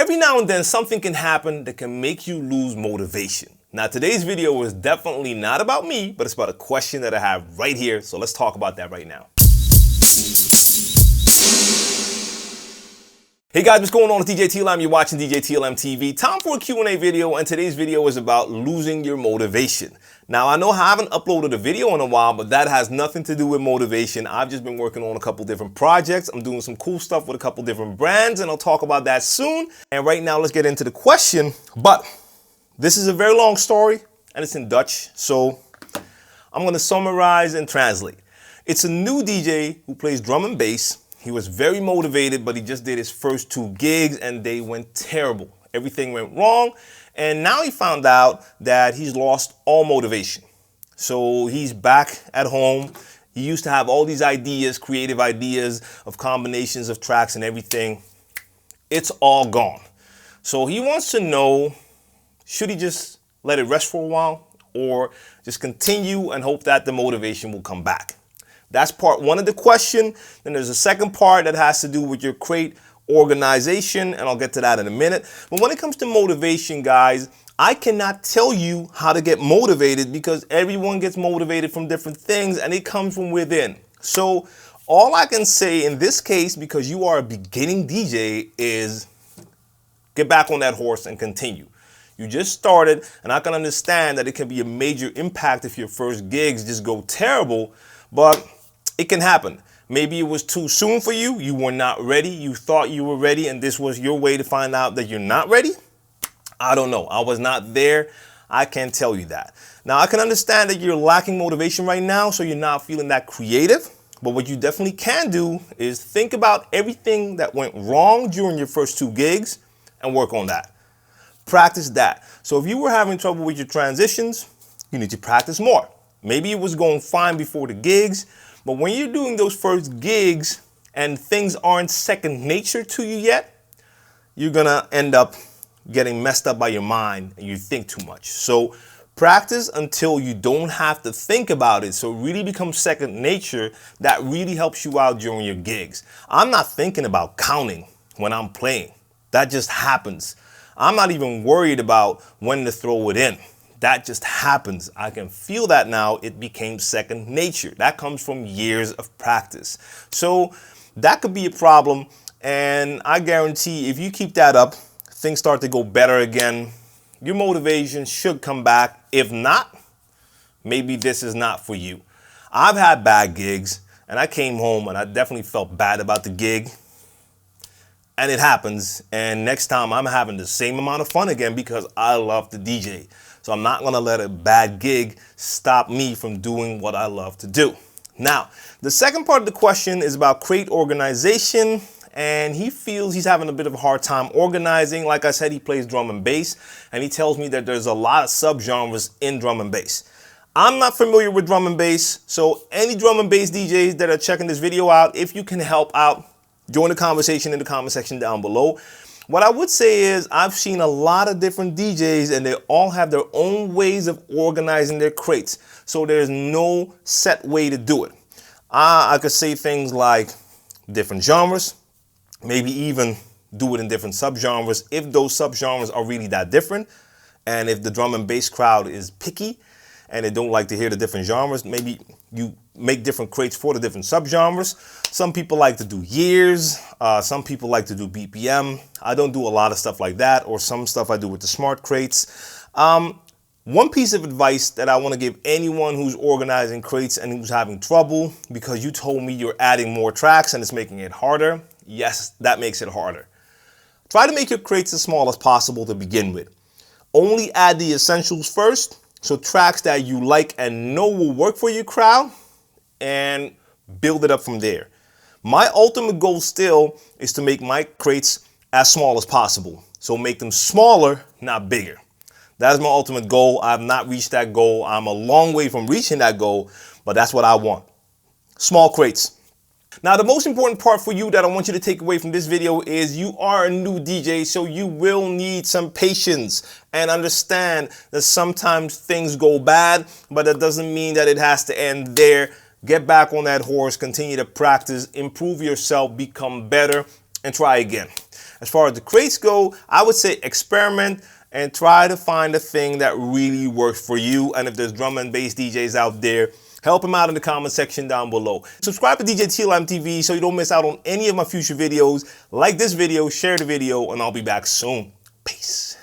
Every now and then something can happen that can make you lose motivation. Now today's video is definitely not about me, but it's about a question that I have right here. So let's talk about that right now. Hey guys, what's going on? It's djTLM. You're watching djTLMtv. Time for a Q&A video, and today's video is about losing your motivation. Now I know I haven't uploaded a video in a while, but that has nothing to do with motivation. I've just been working on a couple different projects. I'm doing some cool stuff with a couple different brands, and I'll talk about that soon. And right now, let's get into the question. But this is a very long story, and it's in Dutch, so I'm gonna summarize and translate. It's a new DJ who plays drum and bass. He was very motivated, but he just did his first 2 gigs and they went terrible. Everything went wrong. And now he found out that he's lost all motivation. So he's back at home. He used to have all these ideas, creative ideas of combinations of tracks and everything. It's all gone. So he wants to know, should he just let it rest for a while or just continue and hope that the motivation will come back? That's part one of the question. Then there's a second part that has to do with your crate organization, and I'll get to that in a minute. But when it comes to motivation, guys, I cannot tell you how to get motivated because everyone gets motivated from different things and it comes from within. So all I can say in this case, because you are a beginning DJ, is get back on that horse and continue. You just started, and I can understand that it can be a major impact if your first gigs just go terrible, but it can happen. Maybe it was too soon for you. You were not ready. You thought you were ready, and this was your way to find out that you're not ready. I don't know. I was not there. I can't tell you that. Now, I can understand that you're lacking motivation right now, so you're not feeling that creative. But what you definitely can do is think about everything that went wrong during your first 2 gigs and work on that. Practice that. So if you were having trouble with your transitions, you need to practice more. Maybe it was going fine before the gigs, but when you're doing those first gigs and things aren't second nature to you yet, you're gonna end up getting messed up by your mind and you think too much. So practice until you don't have to think about it. So it really becomes second nature. That really helps you out during your gigs. I'm not thinking about counting when I'm playing. That just happens. I'm not even worried about when to throw it in. That just happens. I can feel that now. It became second nature. That comes from years of practice. So that could be a problem. And I guarantee if you keep that up, things start to go better again. Your motivation should come back. If not, maybe this is not for you. I've had bad gigs and I came home and I definitely felt bad about the gig. And it happens. And next time I'm having the same amount of fun again because I love to DJ. So I'm not gonna let a bad gig stop me from doing what I love to do. Now, the second part of the question is about crate organization, and he feels he's having a bit of a hard time organizing. Like I said, he plays drum and bass, and he tells me that there's a lot of subgenres in drum and bass. I'm not familiar with drum and bass, so any drum and bass DJs that are checking this video out, if you can help out, join the conversation in the comment section down below. What I would say is I've seen a lot of different DJs and they all have their own ways of organizing their crates. So there's no set way to do it. I could say things like different genres, maybe even do it in different subgenres if those subgenres are really that different. And if the drum and bass crowd is picky and they don't like to hear the different genres, maybe you make different crates for the different subgenres. Some people like to do years. Some people like to do BPM. I don't do a lot of stuff like that, or some stuff I do with the smart crates. One piece of advice that I want to give anyone who's organizing crates and who's having trouble, because you told me you're adding more tracks and it's making it harder. Yes, that makes it harder. Try to make your crates as small as possible to begin with. Only add the essentials first. So tracks that you like and know will work for your crowd, and build it up from there. My ultimate goal still is to make my crates as small as possible. So make them smaller, not bigger. That is my ultimate goal. I have not reached that goal. I'm a long way from reaching that goal, but that's what I want. Small crates. Now, the most important part for you that I want you to take away from this video is you are a new DJ, so you will need some patience and understand that sometimes things go bad, but that doesn't mean that it has to end there. Get back on that horse, continue to practice, improve yourself, become better, and try again. As far as the crates go, I would say experiment and try to find a thing that really works for you. And if there's drum and bass DJs out there, help them out in the comment section down below. Subscribe to djTLMtv so you don't miss out on any of my future videos. Like this video, share the video, and I'll be back soon. Peace.